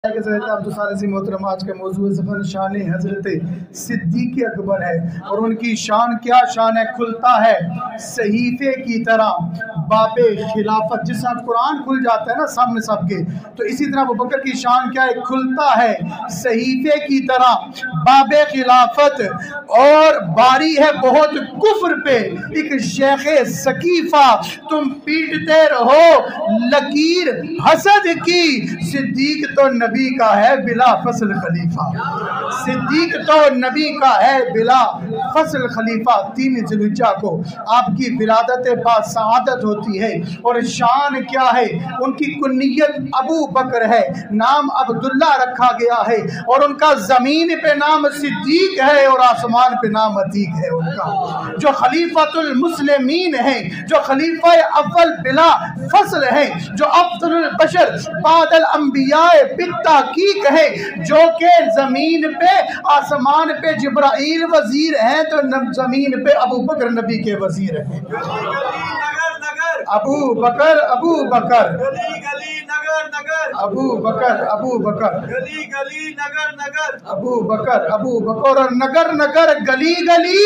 محترم آج کا موضوع زبان شان حضرت صدیق اکبر ہے، اور ان کی شان کیا شان ہے؟ کھلتا ہے صحیفے کی طرح باب خلافت، جس طرح قرآن کھل جاتا ہے نا سامنے سب کے، تو اسی طرح ابو بکر کی شان کیا ہے؟ کھلتا ہے صحیفے کی طرح باب خلافت، اور باری ہے بہت کفر پہ ایک شیخ سقیفہ، تم پیٹتے رہو لکیر حسد کی، صدیق تو نبی کا ہے بلا فصل خلیفہ، صدیق تو نبی کا ہے بلا فصل خلیفہ۔ 3 ذوالحجہ کو آپ کی ولادت با سعادت ہوتی ہے، اور شان کیا ہے؟ ان کی کنیت ابو بکر ہے، نام عبداللہ رکھا گیا ہے، اور ان کا زمین پہ نام صدیق ہے اور آسمان پہ نام عتیق ہے ان کا، جو خلیفۃ المسلمین ہیں، جو خلیفہ اول بلا فصل ہیں، جو افضل البشر بعد الانبیاء بالتحقیق ہے، جو کہ زمین پہ آسمان پہ جبرائیل وزیر ہیں تو زمین پہ ابو بکر نبی کے وزیر ہیں۔ ابو بکر ابو بکر ابو بکر ابو بکر ابو بکر ابو بکر، اور نگر نگر گلی گلی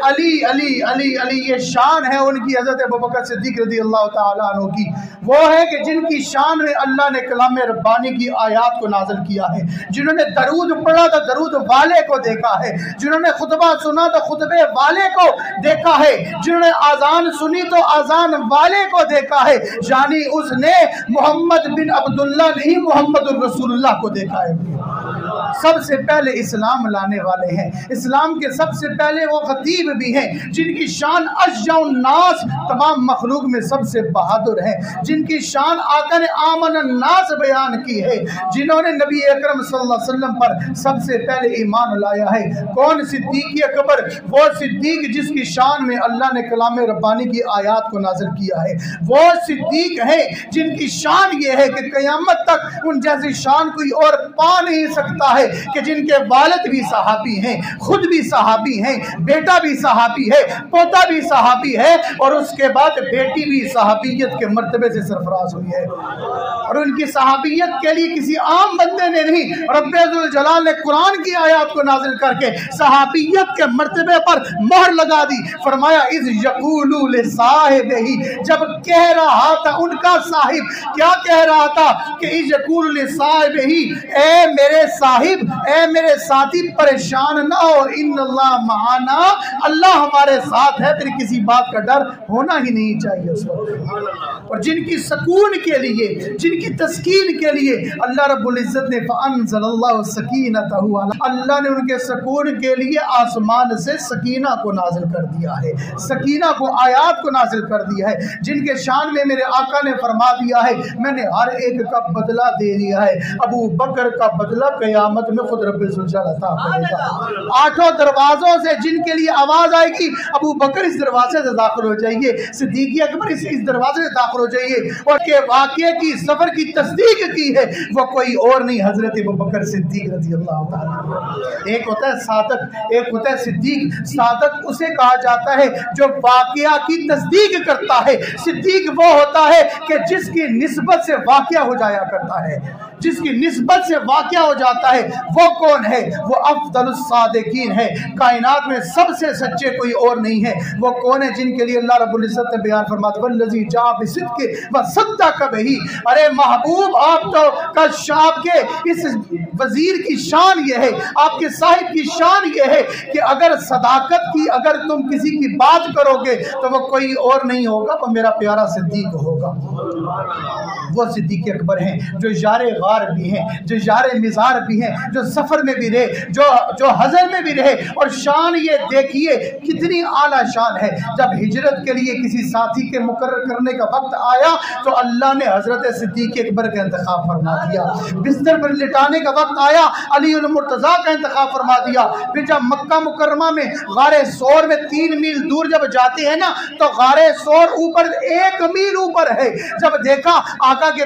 علی علی علی علی، یہ شان ہے ان کی حضرت ابو بکر صدیق رضی اللہ تعالیٰ عنہ کی۔ وہ ہے کہ جن کی شان میں اللہ نے کلام ربانی کی آیات کو نازل کیا ہے، جنہوں نے درود پڑھا تو درود والے کو دیکھا ہے، جنہوں نے خطبہ سنا تو خطبے والے کو دیکھا ہے، جنہوں نے آذان سنی تو آذان والے کو دیکھا ہے، یعنی اس نے محمد بن عبداللہ نہیں محمد الرسول اللہ کو دیکھا ہے۔ سب سے پہلے اسلام لانے والے ہیں، اسلام کے سب سے پہلے وہ خطیب بھی ہیں، جن کی شان اشجع الناس، تمام مخلوق میں سب سے بہادر ہیں، جن کی شان آقا نے آمن الناس بیان کی ہے، جنہوں نے نبی اکرم صلی اللہ علیہ وسلم پر سب سے پہلے ایمان لایا ہے۔ کون؟ صدیق اکبر، وہ صدیق جس کی شان میں اللہ نے کلام ربانی کی آیات کو نازل کیا ہے، وہ صدیق ہیں جن کی شان یہ ہے کہ قیامت تک ان جیسی شان کوئی اور پا نہیں سکتا ہے، کہ جن کے والد بھی صحابی ہیں، خود بھی صحابی ہیں، بیٹا بھی صحابی ہے، پوتا بھی صحابی ہے، اور اس کے بعد بیٹی بھی صحابیت کے مرتبے سے سرفراز ہوئی ہے، اور ان کی صحابیت کے لیے کسی عام بندے نے نہیں، رب ذوالجلال نے قرآن کی آیات کو نازل کر کے صحابیت کے مرتبے پر مہر لگا دی۔ فرمایا اذ یقول لصاحبہ، جب کہہ رہا تھا ان کا صاحب، کیا کہہ رہا تھا؟ کہ اذ یقول لصاحبہ، اے میرے صاحب، اے میرے ساتھی پریشان نہ ہو، ان اللہ معنا، اللہ ہمارے ساتھ ہے، پھر کسی بات کا ڈر ہونا ہی نہیں چاہیے اس وقت۔ اور جن کی سکون کے لیے، جن کی تسکین کے لیے اللہ رب العزت نے فانزل اللہ سکینتہ، اللہ نے ان کے سکون کے لیے آسمان سے سکینہ کو نازل کر دیا ہے، سکینہ کو آیات کو نازل کر دیا ہے، جن کے شان میں میرے آقا نے فرما دیا ہے میں نے ہر ایک کا بدلہ دے دیا ہے۔ ابو بکر کا بدلہ قیامت میں خود رب الجلال عطا کرے گا۔ 8 دروازوں سے جن کے لیے آواز آئے گی ابو بکر اس دروازے سے داخل ہو جائیے، صدیق اکبر اس دروازے سے داخل ہو جائیے، اور کہ واقعے کی سفر کی تصدیق کی ہے وہ کوئی اور نہیں حضرت ابو بکر صدیق رضی اللہ تعالیٰ۔ ایک ہوتا ہے صادق، ایک ہوتا ہے صدیق۔ صادق اسے کہا جاتا ہے جو واقعہ کی تصدیق کرتا ہے، صدیق وہ ہوتا ہے کہ جس کی نسبت سے واقعہ ہو جایا کرتا ہے، جس کی نسبت سے واقعہ ہو جاتا ہے۔ وہ کون ہے؟ وہ افضل الصادقین ہے، کائنات میں سب سے سچے کوئی اور نہیں ہے۔ وہ کون ہے؟ جن کے لیے اللہ رب العزت نے بیان فرمایا والذی جاء بصدق وصدق بہ۔ ارے محبوب، آپ تو آپ کے اس وزیر کی شان یہ ہے، آپ کے صاحب کی شان یہ ہے کہ اگر صداقت کی، اگر تم کسی کی بات کرو گے تو وہ کوئی اور نہیں ہوگا، وہ میرا پیارا صدیق ہوگا۔ وہ صدیق اکبر ہیں جو یار غار بھی ہیں، جو یار مزار بھی ہیں، جو سفر میں بھی رہے، جو حضر میں بھی رہے، اور شان یہ دیکھیے کتنی اعلیٰ شان ہے۔ جب ہجرت کے لیے کسی ساتھی کے مقرر کرنے کا وقت آیا تو اللہ نے حضرت صدیق اکبر کا انتخاب فرما دیا، بستر پر لٹانے کا وقت آیا علی المرتضیٰ کا انتخاب فرما دیا۔ پھر جب مکہ مکرمہ میں غار ثور میں 3 میل دور جب جاتے ہیں نا تو غار ثور اوپر 1 میل اوپر ہے، جب دیکھا آقا کے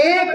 1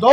2